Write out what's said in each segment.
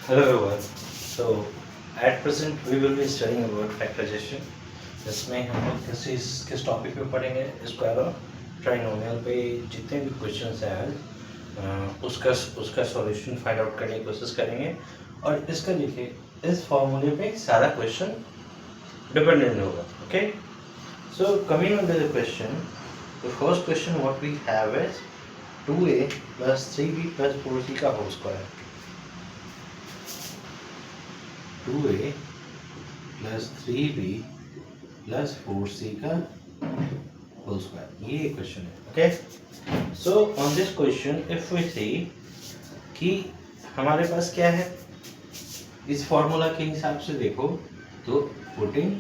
Hello everyone. So at present we will be studying about factorization. जिसमें हम लोग किस टॉपिक पे पढ़ेंगे, स्क्वायर ऑफ ट्राइनोमियल पे जितने भी क्वेश्चंस हैं आज उसका उसका सॉल्यूशन फाइंड आउट करने की कोशिश करेंगे। और इसका देखिए इस फॉर्मूले पे सारा क्वेश्चन डिपेंडेंट होगा। Okay, so coming on to the question, the first question what we have is 2a plus 3b plus 4c का whole square. 2a plus 3b plus 4c का होल स्क्वायर, ये क्वेश्चन है। Okay, so on this question if we see कि हमारे पास क्या है, इस formula के हिसाब से देखो तो पुटिंग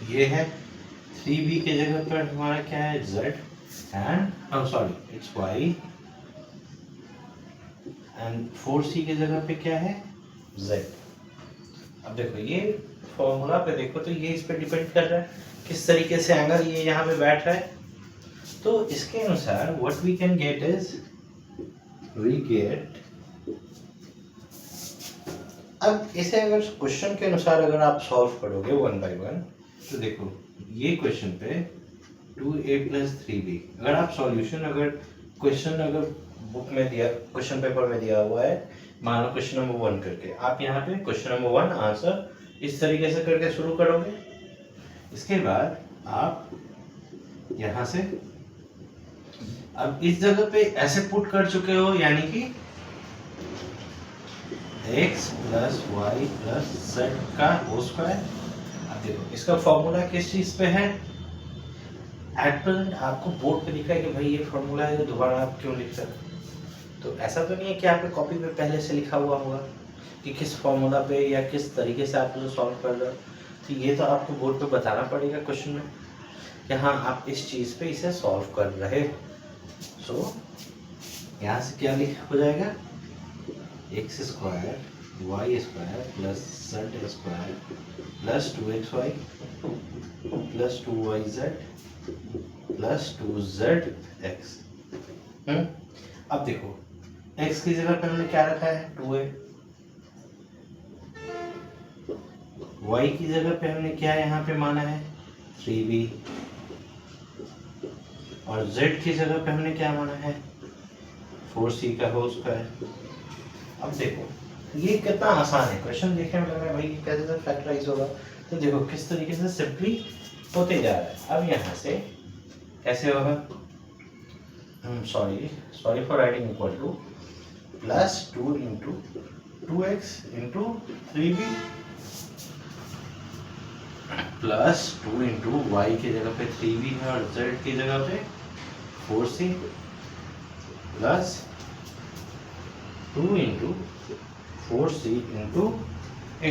ये है 3b के जगह पर हमारा क्या है z and sorry it's y and 4c के जगह पे क्या है z। अब देखो ये फॉर्मूला पे देखो तो ये इस पे डिपेंड कर रहा है किस तरीके से एंगल ये यहाँ पे बैठ रहा है। तो इसके अनुसार what we can get is we get, अब इसे अगर क्वेश्चन के अनुसार अगर आप सॉल्व करोगे वन बाय वन तो देखो ये क्वेश्चन पे 2a प्लस 3b अगर आप सॉल्यूशन अगर क्वेश्चन अगर बुक में दिया क्वेश्चन पेपर में दिया हुआ है, मान लो क्वेश्चन नंबर 1 करके आप यहाँ पे क्वेश्चन नंबर 1 आंसर इस तरीके से करके शुरू करोगे। इसके बाद आप यहाँ से अब इस जगह पे ऐसे पुट कर चुके हो यानी कि x plus Y plus z का होल स्क्वायर। अब देखो इसका फॉर्मूला किस चीज पे है, एट प्रेजेंट आपको बोर्ड पे दिखा है कि भाई ये फॉर्मूला है, दोबारा आप क्यों लिख रहे हो। तो ऐसा तो नहीं है कि आपके कॉपी पे पहले से लिखा हुआ होगा कि किस फॉर्मूला पे या किस तरीके से आप उसे सॉल्व कर रहे हो। तो ये तो आपको बोर्ड पे बताना पड़ेगा क्वेश्चन में कि हाँ आप इस चीज़ पे इसे सॉल्व कर रहे हो। सो यहाँ से क्या लिख हो जाएगा, x square y square plus z square plus 2xy plus 2yz plus 2zx। अब देखो x की जगह पे हमने क्या रखा है 2a, y की जगह पे हमने क्या यहाँ पे माना है 3b और z की जगह पे हमने क्या माना है 4c का होल स्क्वायर। अब देखो ये कितना आसान है क्वेश्चन, देखने में लग रहा है भाई ये कैसे फैक्टराइज होगा। तो देखो किस तरीके से सिंपली होते जा रहा है। अब यहाँ से कैसे होगा, sorry for writing equal to plus 2 into 2x into 3b plus 2 into y की जगह पे 3b है और z की जगह पे 4c plus 2 into 4c into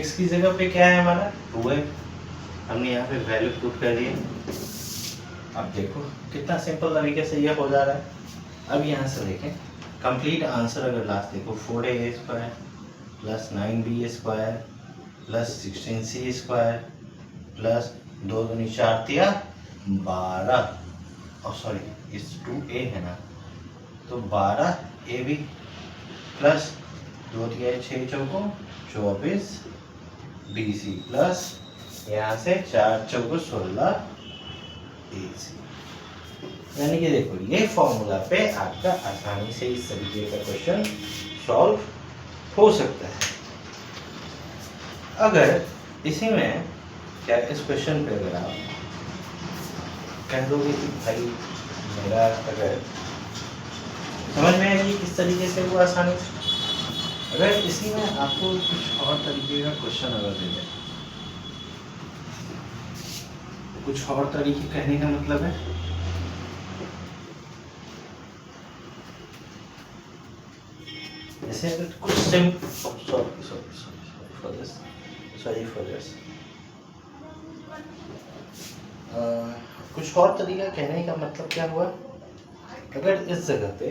x की जगह पे क्या है हमारा 2 है, हमने यहाँ पे वैल्यू पुट कर दिए। अब देखो कितना सिंपल तरीके से ये हो जा रहा है। अब यहाँ से देखें कंप्लीट आंसर अगर लास्ट देखो 4a square plus 9b square plus 16c square plus 2 दूनी 4 तिया 12 और सॉरी इस 2a है ना तो 12ab प्लस 2 तिया 6 चौको 24 bc प्लस यहाँ से 4 चौको 16 ac। यानी कि देखो ये फॉर्मूला पे आपका आसानी से इस तरीके का क्वेश्चन सॉल्व हो सकता है। अगर इसी में क्या इस क्वेश्चन पे अगर आप कह दोगे कि भाई मेरा अगर समझ में आएगी किस तरीके से वो आसानी से, अगर इसी में आपको कुछ और तरीके का क्वेश्चन अगर दे दें, कुछ और तरीके कहने का मतलब है जैसे अगर कुछ सॉरी फॉर दिस कुछ और तरीका कहने का मतलब क्या हुआ, अगर इस जगह पे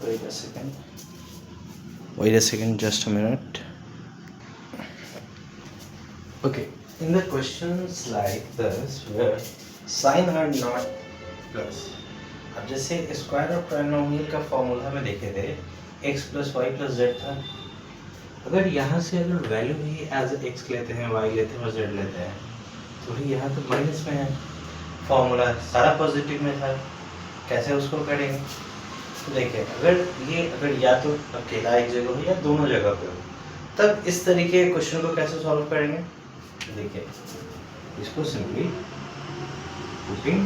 wait a second, Wait a second, just a minute. Okay, in the questions like this where sign are not plus, अब जैसे स्क्वायर ऑफ ट्राइनोमियल का फॉर्मूला में देखे थे x plus Y plus z था। अगर यहाँ से अगर वैल्यू ही एज x लेते हैं, y लेते हैं और z लेते हैं, तो भाई यहाँ तो माइनस में है, फॉर्मूला सारा पॉजिटिव में था, कैसे उसको करेंगे? तो देखिए अगर या तो अकेला एक जगह हो या दोनों जगह पे हो, तब इस तरीके के क्वेश्चन को कैसे सॉल्व करेंगे? देखिए इसको simply putting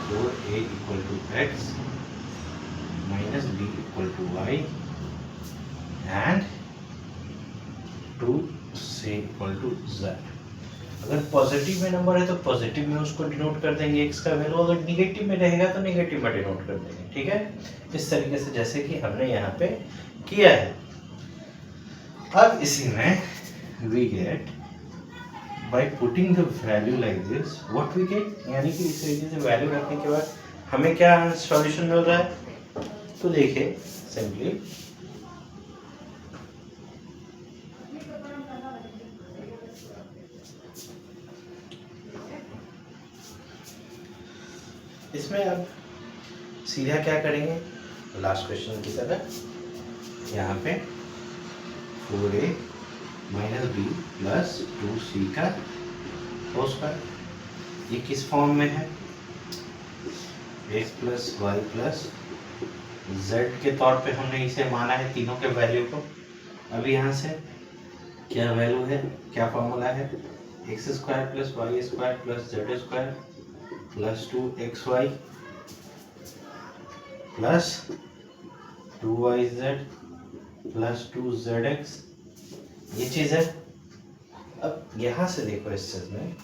4a equal to x minus b equal to y and 2c equal to z। अगर पॉजिटिव में नंबर है तो पॉजिटिव में उसको डिनोट कर देंगे x का वैल्यू, अगर निगेटिव में रहेगा तो निगेटिव में डिनोट कर देंगे। ठीक है, इस तरीके से जैसे कि हमने यहाँ पे किया है। अब इसी में we get by putting the value like this what we get, यानी कि इस तरीके से वैल्यू रखने के बाद हमें क्या सॉल्यूशन मिल रहा है? तो देखिए सिंपली इसमें अब सीधा क्या करेंगे, लास्ट क्वेश्चन की तरह यहाँ पे 4a minus B plus 2c का होल स्क्वायर, ये किस फॉर्म में है? x plus Y plus z के तौर पे हमने इसे माना है, तीनों के वैल्यू को। अब यहाँ से क्या वैल्यू है, क्या फॉर्मूला है? X square plus y square plus z square plus 2xy plus 2yz plus 2zx, ये चीज़ है। अब यहाँ से देखो इस चीज में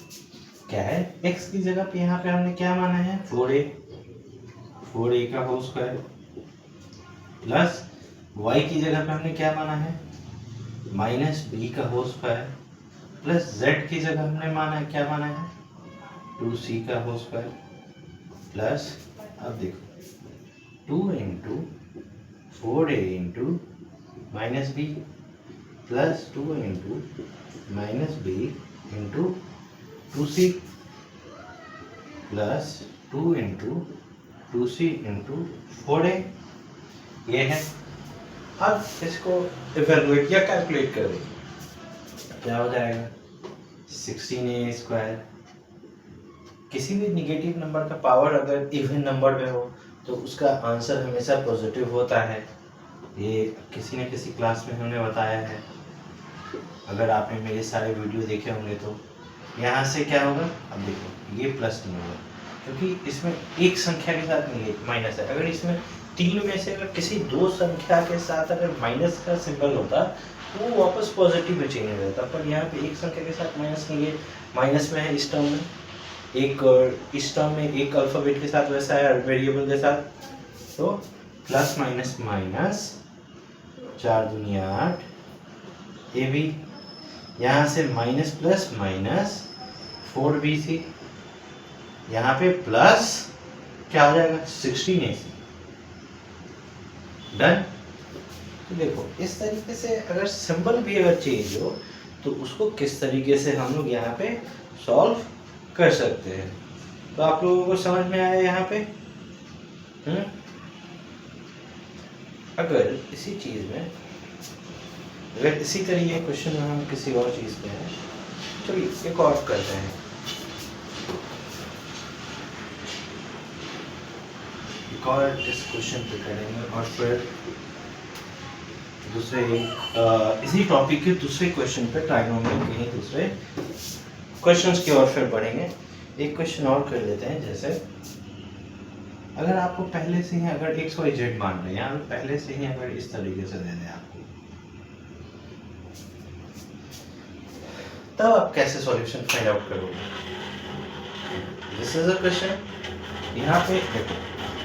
क्या है, x की जगह पे यहाँ पे हमने क्या माना है? 4a का होल स्क्वायर प्लस y की जगह पे हमने क्या माना है? माइनस b का होल स्क्वायर प्लस z की जगह हमने माना है क्या माना है? 2c का होल स्क्वायर प्लस, अब देखो 2 into 4a into minus b plus 2 into minus b into 2c plus 2 into 2c into 4a, ये है। अब इसको इवेलुएट या कैलकुलेट कर देंगे, क्या हो जाएगा? 16a square. किसी भी निगेटिव नंबर का पावर अगर इवन नंबर में हो तो उसका आंसर हमेशा पॉजिटिव होता है, ये किसी न किसी क्लास में हमने बताया है। अगर आपने मेरे सारे वीडियो देखे होंगे तो यहाँ से क्या होगा, अब देखो ये प्लस नहीं होगा क्योंकि इसमें एक संख्या के साथ नहीं माइनस है। अगर इसमें तीन में से अगर किसी दो संख्या के साथ अगर माइनस का सिंबल होता तो वो वापस पॉजिटिव में चेंज हो जाता, पर यहाँ पे एक संख्या के साथ माइनस नहीं है, माइनस में है इस टर्म में, एक इस टर्म में एक अल्फाबेट के साथ वैसा है वेरिएबल के साथ, तो प्लस माइनस माइनस 4 दूनी 8 ए बी, यहाँ से माइनस प्लस माइनस 4bc, यहाँ पे प्लस क्या हो जाएगा 16ac। डन। तो देखो इस तरीके से अगर सिंबल भी अगर चेंज हो तो उसको किस तरीके से हम लोग यहाँ पे सॉल्व कर सकते हैं। तो आप लोगों को समझ में आया यहाँ पे? अगर इसी चीज में अगर इसी तरीके क्वेश्चन में हम किसी और चीज पे हैं, चलिए एक और करते हैं। एक और इस क्वेश्चन पे करेंगे और फिर दूसरे इसी टॉपिक के दूसरे क्वेश्चन पे ट्राइगोनोमेट्री के ही दूसरे क्वेश्चंस की ओर फिर बढ़ेंगे। एक क्वेश्चन और कर लेते हैं, जैसे अगर आपको पहले से ही अगर x y z मान रहे हैं, यहाँ पहले से ही अगर इस तरीके से दे दें आपको, तब आप कैसे सॉल्यूशन फाइंड आउट करोगे? This is a question. यहाँ पे देखो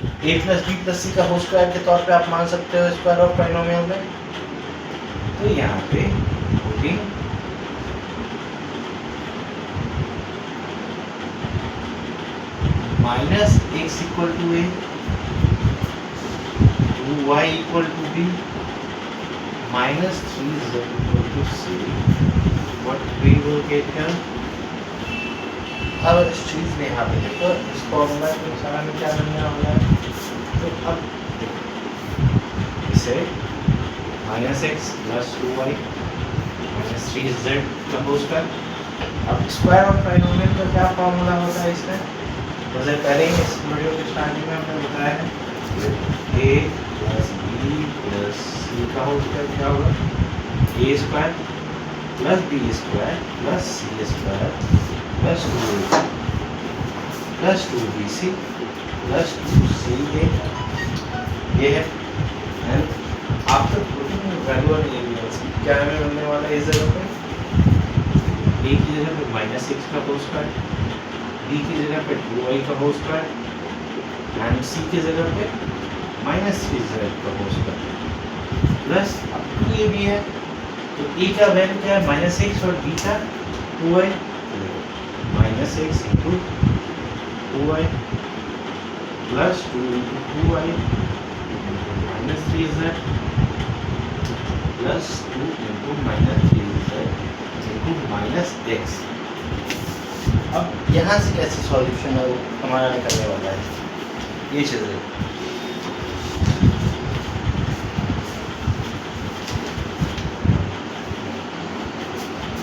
a plus B plus C का होल स्क्वायर के तौर पे आप मान सकते हो स्क्वायर ऑफ ट्राइनोमियल में। तो यहाँ पे minus x equal to a, 2 2y equal to b minus 3z equal to c. What we will get here? अब इस चीज में यहाँ पे देखो इस फॉर्मूला के अनुसार हमें क्या बनने वाला है, तो अब इसे minus x plus 2y minus 3z का होल स्क्वायर। अब स्क्वायर ऑफ ट्राइनोमियल का क्या फॉर्मूला होता है इसमें, जैसे पहले ही इस वीडियो के स्टार्टिंग में हमने बताया है, a plus b plus c का होल स्क्वायर क्या होगा, a square plus b square plus c square plus 2a plus 2bc plus 2ca ये है। And after putting value of a क्या हमें मिलने वाला है इस जगह पे, a की जगह पे माइनस एक्स का होल स्क्वायर, b की जगह पे 2y का होल स्क्वायर एंड c की जगह पे माइनस 3z का होल स्क्वायर प्लस अब 2a भी है, तो a का वैल्यू क्या है माइनस एक्स और b का 2y, minus x into 2y plus 2 into 2y minus 3z plus 2 into minus 3z into minus x. अब यहाँ से कैसे सॉल्यूशन है वो हमारा निकलने वाला है, ये चीज़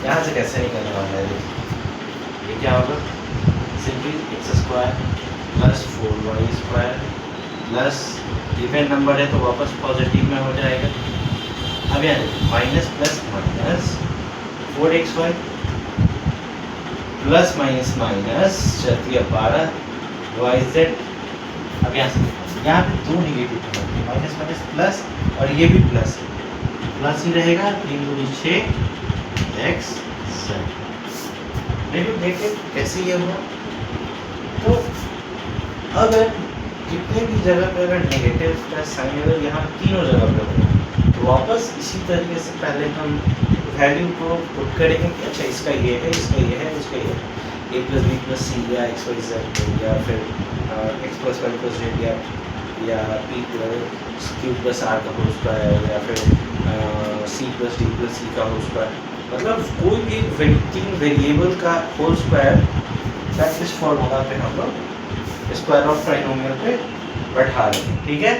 यहाँ से कैसे निकलने वाला है, ये क्या होगा, simply x square plus 4y square plus even number है तो वापस पॉजिटिव में हो जाएगा। अब यहाँ minus plus minus 4xy plus minus minus चलती है 12yz। अब यहाँ से यहाँ पे दो निगेटिव होंगे, माइनस माइनस प्लस और ये भी प्लस है, प्लस ही रहेगा 3 दूनी 6x लेकिन देखिए कैसे ये हुआ, तो अगर कितने भी जगह पे अगर नेगेटिव का साइन अगर यहाँ तीनों जगह पे हो तो वापस इसी तरीके से पहले हम वैल्यू को पुट करेंगे कि अच्छा इसका ये है, इसका ये है, इसका ये है, a plus B plus C या एक्स वाई जेड या फिर X plus Y plus Z या P plus Q plus R का होल स्क्वायर या फिर C plus D plus C का होल स्क्वायर, मतलब कोई भी तीन वेरिएबल का होल स्क्वायर इस फॉर्मूला पे हम लोग स्क्वायर ऑफ ट्राइनोमियल पे बैठा रहे हैं, ठीक है।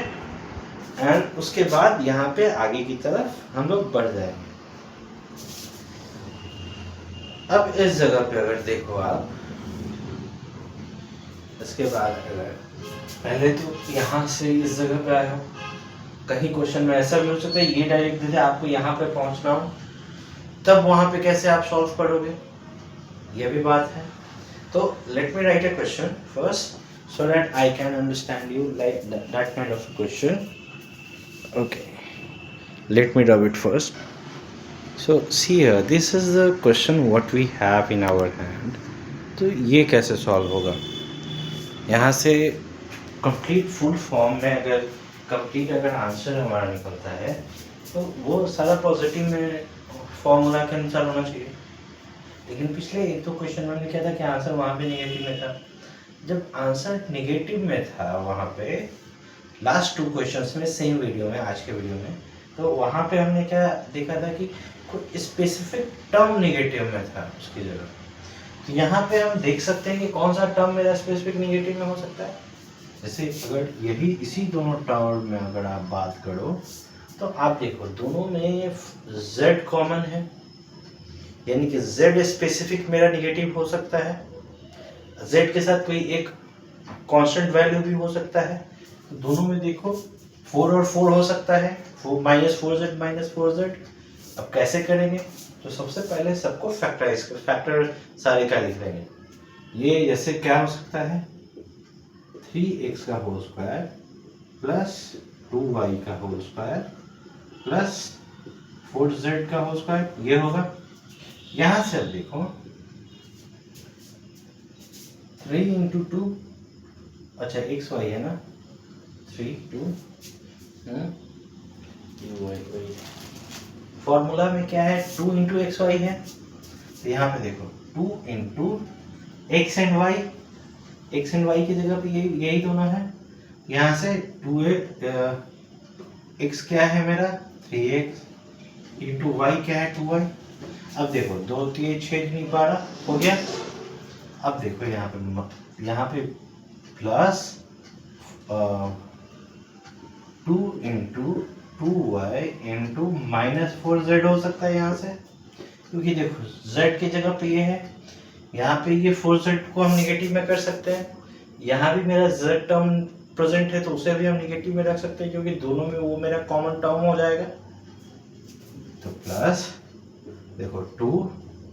एंड उसके बाद यहाँ पे आगे की तरफ हम लोग बढ़ जाएंगे। अब इस जगह पे अगर देखो आप, इसके बाद अगर पहले तो यहाँ से इस जगह पे आए हो, कहीं क्वेश्चन में ऐसा भी हो सकता है ये डायरेक्ट दे दे आपको यहाँ पे पहुँचना हो, तब वहाँ पे कैसे आप सॉल्व करोगे, ये भी बात है। तो let me write a question first so that I can understand you like that kind of question. Okay, let me draw it first. So see here, this is the question what we have in our hand. तो ये कैसे solve होगा, यहाँ से complete full form में अगर complete अगर answer हमारा निकलता है तो वो सारा पॉजिटिव में फॉर्मूला के अनुसार होना चाहिए, लेकिन पिछले एक दो क्वेश्चन में क्या था कि आंसर वहाँ पे नेगेटिव में था। जब आंसर नेगेटिव में था वहाँ पे लास्ट 2 क्वेश्चंस में सेम वीडियो में, आज के वीडियो में, तो वहाँ पे हमने क्या देखा था कि कोई स्पेसिफिक टर्म नेगेटिव में था उसकी जगह। तो यहाँ पे हम देख सकते हैं कि कौन सा टर्म मेरा स्पेसिफिक नेगेटिव में हो सकता है। जैसे अगर यही इसी दोनों टर्म में अगर आप बात करो तो आप देखो दोनों में z कॉमन है, यानी कि z स्पेसिफिक मेरा नेगेटिव हो सकता है, z के साथ कोई एक कांस्टेंट वैल्यू भी हो सकता है। तो दोनों में देखो 4 और 4 हो सकता है, माइनस 4z। अब कैसे करेंगे, तो सबसे पहले सबको फैक्टराइज कर, फैक्टर सारे का लिख लेंगे। ये जैसे क्या हो सकता है 3x का होल स्क्वायर प्लस 2y का होल स्क्वायर प्लस 4z का होल स्क्वायर, ये होगा। यहाँ से अब देखो 3 इंटू 2, अच्छा एक्स वाई है ना, 3 2 फॉर्मूला में क्या है 2 इंटू एक्स वाई है, तो यहाँ पे देखो 2 into x and y, x and y की जगह पे यही दोनों है। यहाँ से x क्या है मेरा 3x इंटू वाई क्या है 2y। अब देखो 2 3 छेद नहीं पा रहा, हो गया। अब देखो यहाँ पे plus 2 into 2y into -4z हो सकता है यहाँ से, क्योंकि देखो z की जगह पे ये है, यहाँ पे ये 4z को हम निगेटिव में कर सकते हैं, यहाँ भी मेरा z टर्म प्रेजेंट है तो उसे भी हम निगेटिव में रख सकते हैं, क्योंकि दोनों में वो मेरा कॉमन टर्म हो जाएगा। तो प्लस देखो 2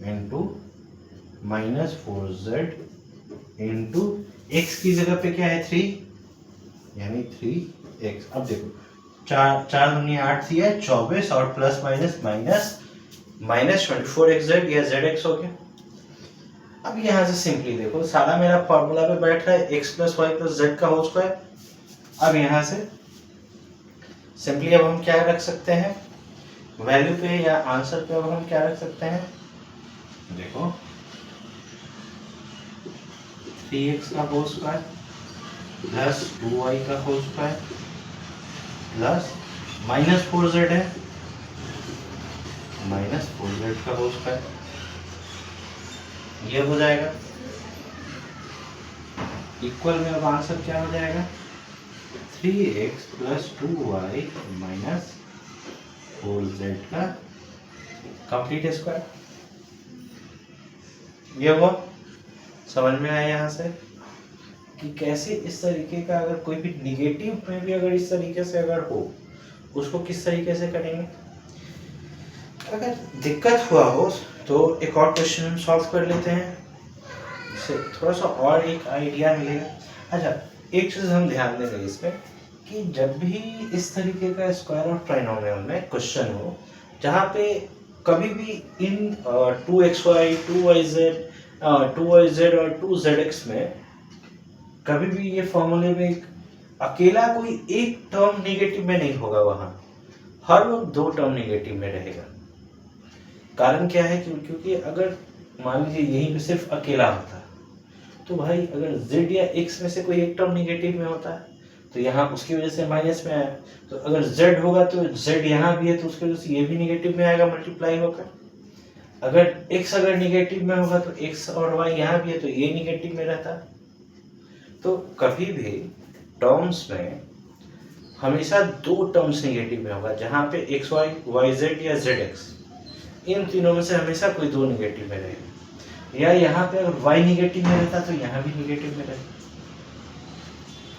इंटू -4z इंटू x की जगह पे क्या है 3 यानी 3x। अब देखो 4 दूनी 8 थी है 24 और प्लस माइनस 24xz या zx हो गया। अब यहाँ से सिंपली देखो सारा मेरा फॉर्मूला पे बैठ रहा है x plus Y plus z का होल स्क्वायर। अब यहाँ से सिंपली अब हम क्या रख सकते हैं वैल्यू पे या आंसर पे, अब हम क्या रख सकते हैं देखो 3x का होल स्क्वायर प्लस 2y का होल स्क्वायर प्लस -4z है -4z का होल स्क्वायर, ये हो जाएगा इक्वल में। अब आंसर क्या हो जाएगा 3x plus 2y minus 4z का कंप्लीट स्क्वायर। ये हुआ, समझ में आया यहाँ से कि कैसे इस तरीके का अगर कोई भी निगेटिव में भी अगर इस तरीके से अगर हो उसको किस तरीके से करेंगे। अगर दिक्कत हुआ हो तो एक और क्वेश्चन हम सॉल्व कर लेते हैं, इससे थोड़ा सा और एक आइडिया मिलेगा। अच्छा एक चीज़ हम ध्यान देंगे इसमें कि जब भी इस तरीके का स्क्वायर ऑफ ट्राइनोमियल में क्वेश्चन हो जहाँ पे कभी भी इन 2xy 2yz और 2zx में कभी भी ये फॉर्मूले में अकेला कोई एक टर्म नेगेटिव में नहीं होगा, वहां हर वक्त 2 टर्म नेगेटिव में रहेगा। कारण क्या है क्योंकि अगर मान लीजिए यहीं पे सिर्फ अकेला होता तो भाई अगर z या x में से कोई एक टर्म नेगेटिव में होता है तो यहाँ उसकी वजह से माइनस में आया, तो अगर z होगा तो z यहाँ भी है तो उसकी वजह से ये भी नेगेटिव में आएगा मल्टीप्लाई होकर। अगर x अगर नेगेटिव में होगा तो x और y यहाँ भी है तो ये नेगेटिव में रहता। तो कभी भी टर्म्स में हमेशा 2 टर्म्स नेगेटिव में होगा, जहाँ पे एक्स वाई वाई जेड या जेड एक्स इन तीनों में से हमेशा कोई 2 नेगेटिव में रहेगा, या यहाँ पे अगर वाई नेगेटिव में रहता तो यहाँ भी नेगेटिव में रहेगा।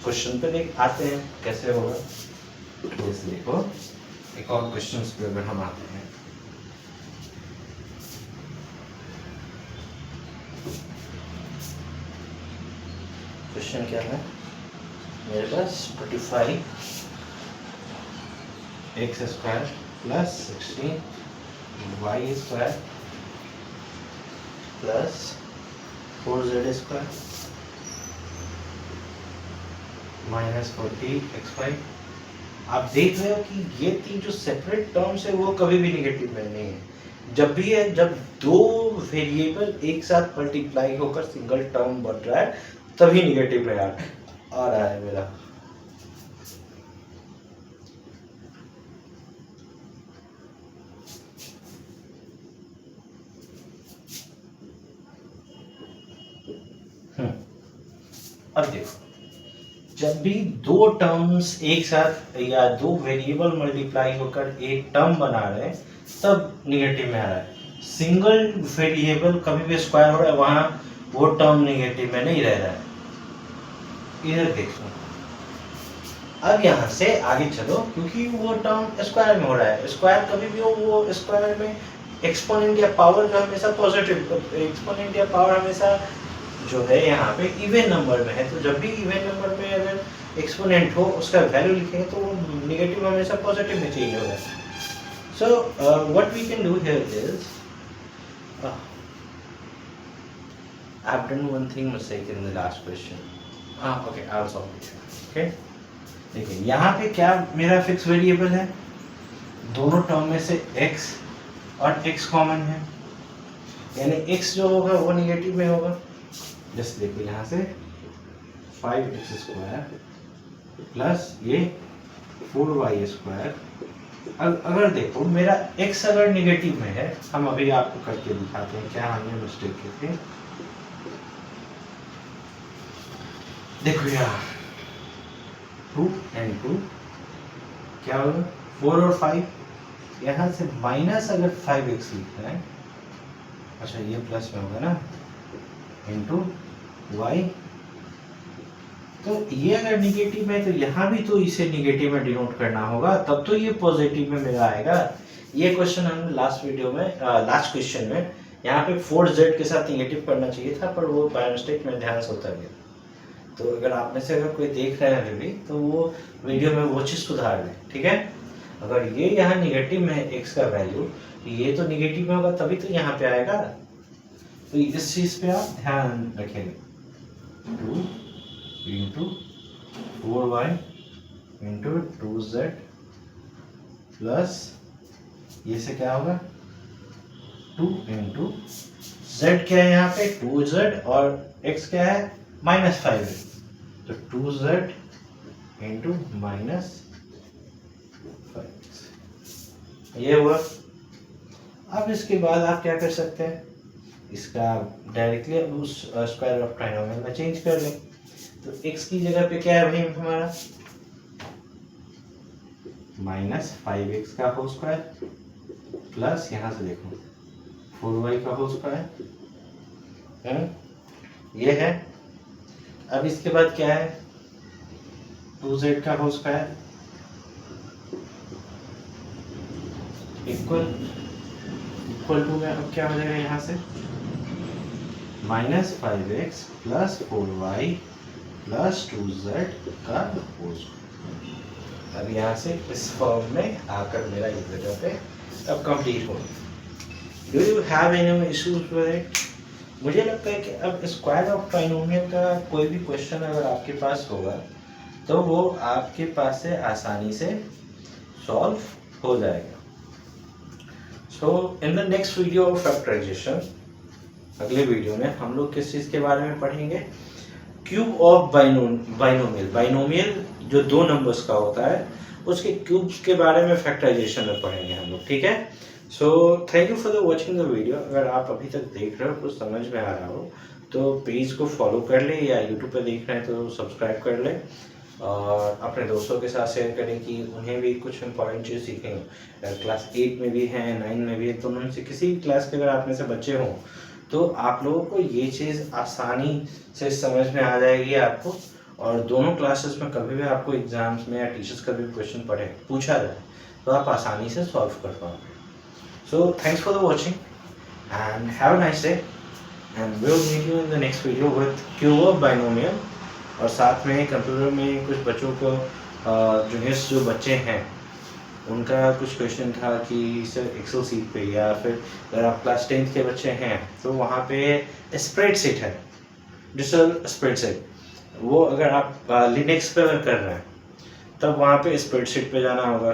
क्वेश्चन पे देख आते हैं कैसे होगा, जैसे देखो एक और क्वेश्चन पे अगर हम आते हैं क्वेश्चन क्या है मेरे पास 25 x square plus 16 y square plus 4z square minus 40xy। आप देख रहे हो कि ये तीन जो सेपरेट टर्म्स है वो कभी भी नेगेटिव में नहीं है। जब भी है जब 2 वेरिएबल एक साथ मल्टीप्लाई होकर सिंगल टर्म बन रहा है तभी निगेटिव में आ रहा है मेरा। अब देखो जब भी 2 टर्म्स एक साथ या 2 वेरिएबल मल्टीप्लाई होकर एक टर्म बना रहे हैं तब निगेटिव में आ रहा है। सिंगल वेरिएबल कभी भी स्क्वायर हो रहा है वहां वो टर्म निगेटिव में नहीं रह रहा है। इधर देखो अब यहाँ से आगे चलो, क्योंकि वो टर्म स्क्वायर में हो रहा है। स्क्वायर कभी भी हो वो स्क्वायर में एक्सपोनेंट या पावर जो हमेशा पॉजिटिव, एक्सपोनेंट या पावर हमेशा जो है यहाँ पे इवन नंबर में है। तो जब भी इवन नंबर में अगर एक्सपोनेंट हो उसका वैल्यू लिखेंगे तो वो नेगेटिव हमेशा पॉजिटिव में चेंज होगा। So what we can do here is I've done one thing mistake in the last question. Okay, I'll solve it. Okay. देखिए यहाँ पे क्या मेरा फिक्स वेरिएबल है, दोनों टर्म में से x और x कॉमन है, यानी x जो होगा वो निगेटिव में होगा। जैसे देखो यहाँ से 5x स्क्वायर प्लस ये 4y²। अगर देखो मेरा x अगर निगेटिव में है, हम अभी आपको करके दिखाते हैं क्या हमने मिस्टेक की थी। देखो यार 2 and 2 क्या होगा 4 और 5, यहाँ से माइनस अगर 5x लिखना है, अच्छा ये प्लस में होगा ना, इंटू y। तो ये अगर निगेटिव है तो यहाँ भी तो इसे निगेटिव में डिनोट करना होगा, तब तो ये पॉजिटिव में मेरा आएगा। ये क्वेश्चन हमने लास्ट वीडियो में लास्ट क्वेश्चन में यहाँ पे 4z के साथ निगेटिव करना चाहिए था, पर वो बाय मिस्टेक में ध्यान से उतर गया। तो अगर आप में से अगर कोई देख रहे हैं अभी तो वो वीडियो में वो चीज़ सुधार लें, ठीक है। अगर ये यहाँ निगेटिव में है x का वैल्यू, ये तो निगेटिव में होगा तभी तो यहाँ पे आएगा। तो इस चीज़ पे आप ध्यान रखेंगे। 2 into 4y into 2z plus ये से क्या होगा 2 इंटू z क्या है यहाँ पे 2z और x क्या है -5 है, तो 2z इंटू -5 ये हुआ। अब इसके बाद आप क्या कर सकते हैं, इसका डायरेक्टली उस स्क्वायर ऑफ ट्राइनोमियल में चेंज कर लें। तो x की जगह पे क्या है भाई हमारा -5x का होल स्क्वायर प्लस यहाँ से देखो 4y का होल स्क्वायर है, ये है। अब इसके बाद क्या है 2z का होल स्क्वायर इक्वल टू में अब क्या हो जाएगा यहाँ से -5x plus 4y plus 2z का होल स्क्वायर। अब यहाँ से इस फॉर्म में आकर मेरा इस जगह पे अब कंप्लीट हो। Do you have any issues with it? मुझे लगता है कि अब स्क्वायर ऑफ ट्राइनोमियल का कोई भी क्वेश्चन अगर आपके पास होगा तो वो आपके पास से आसानी से सॉल्व हो जाएगा। So in the next video of factorisation, अगले वीडियो में हम लोग किस चीज़ के बारे में पढ़ेंगे, क्यूब ऑफ बाइनोमियल। बाइनोमियल जो दो नंबर्स का होता है उसके क्यूब्स के बारे में फैक्टराइजेशन में पढ़ेंगे हम लोग, ठीक है। So thank you for the watching the video. अगर आप अभी तक देख रहे हो कुछ समझ में आ रहा हो तो पेज को फॉलो कर ले, या यूट्यूब पे देख रहे हैं तो सब्सक्राइब कर ले और अपने दोस्तों के साथ शेयर करें कि उन्हें भी कुछ इंपॉर्टेंट चीज़ सीखेंगे। क्लास 8 में भी हैं, 9 में भी है, तो उनसे किसी क्लास के अगर आप में से बच्चे हों तो आप लोगों को ये चीज़ आसानी से समझ में आ जाएगी आपको, और दोनों क्लासेस में कभी भी आपको एग्जाम्स में या टीचर्स का भी क्वेश्चन पूछा जाए तो आप आसानी से सॉल्व कर पाओगे। So thanks for the watching and have a nice day, and we will meet you in the next video with cube of binomial. और साथ में कंप्यूटर में कुछ बच्चों को जूनियर्स जो बच्चे हैं उनका कुछ क्वेश्चन था कि सर एक्सेल सीट पे, या फिर अगर आप क्लास 10th के बच्चे हैं तो वहाँ पे स्प्रेडशीट है, डिजिटल स्प्रेडशीट। वो अगर आप लिनक्स पे अगर कर रहे हैं तब वहाँ पे स्प्रेडशीट पे जाना होगा,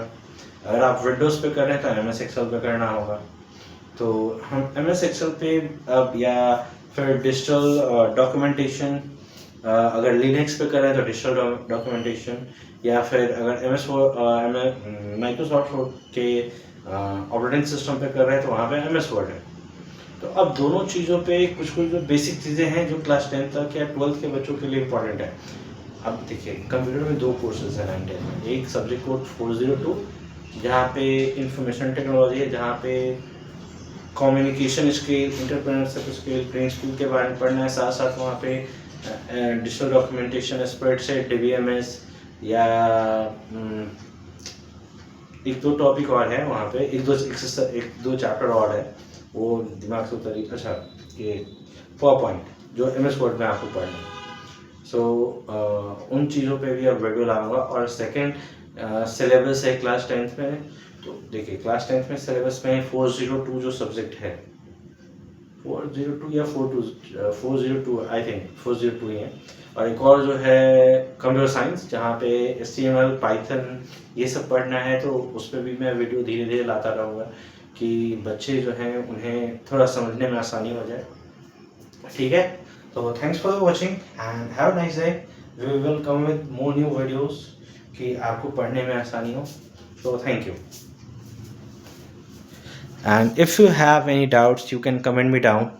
अगर आप विंडोज़ पे कर रहे हैं तो MS एक्सेल पे करना होगा। तो हम MS एक्सेल पे अब, या फिर डिजिटल डॉक्यूमेंटेशन, अगर लिनक्स पे कर रहे हैं तो डिजिटल डॉक्यूमेंटेशन, या फिर अगर माइक्रोसॉफ्ट वर्ड के ऑपरेटिंग सिस्टम पे कर रहे हैं तो वहाँ पे MS वर्ड है। तो अब दोनों चीज़ों पे कुछ कुछ जो बेसिक चीज़ें हैं जो क्लास 10 तक या 12th के बच्चों के लिए इम्पॉर्टेंट है। अब देखिए कंप्यूटर में दो कोर्सेज हैं 9 10 में, एक सब्जेक्ट कोड 402 जहाँ पे इंफॉर्मेशन टेक्नोलॉजी है, जहाँ पे communication skill, entrepreneurship skill, brain skill के बारे में पढ़ना है। साथ साथ वहाँ पे डिजिटल डॉक्यूमेंटेशन, स्प्रेडशीट, DBMS, या एक दो टॉपिक और है वहाँ पे, एक दो चैप्टर और है, वो दिमाग से उतरी। अच्छा, ये PowerPoint जो MS वर्ड में आपको पढ़ना है। सो उन चीज़ों पे भी अब वीडियो लाऊंगा। और सेकंड सिलेबस है क्लास 10th में, तो देखिए क्लास 10th में सिलेबस में 402 जो सब्जेक्ट है, 402 या 402 आई थिंक 402 ही है। और एक और जो है कंप्यूटर साइंस, जहाँ पे HTML, पाइथन ये सब पढ़ना है, तो उस पर भी मैं वीडियो धीरे धीरे लाता रहूँगा कि बच्चे जो हैं उन्हें थोड़ा समझने में आसानी हो जाए, ठीक है। तो thanks for watching and have a nice day. We will come with more new videos. कि आपको पढ़ने में आसानी हो। तो thank you. And if you have any doubts you can comment me down.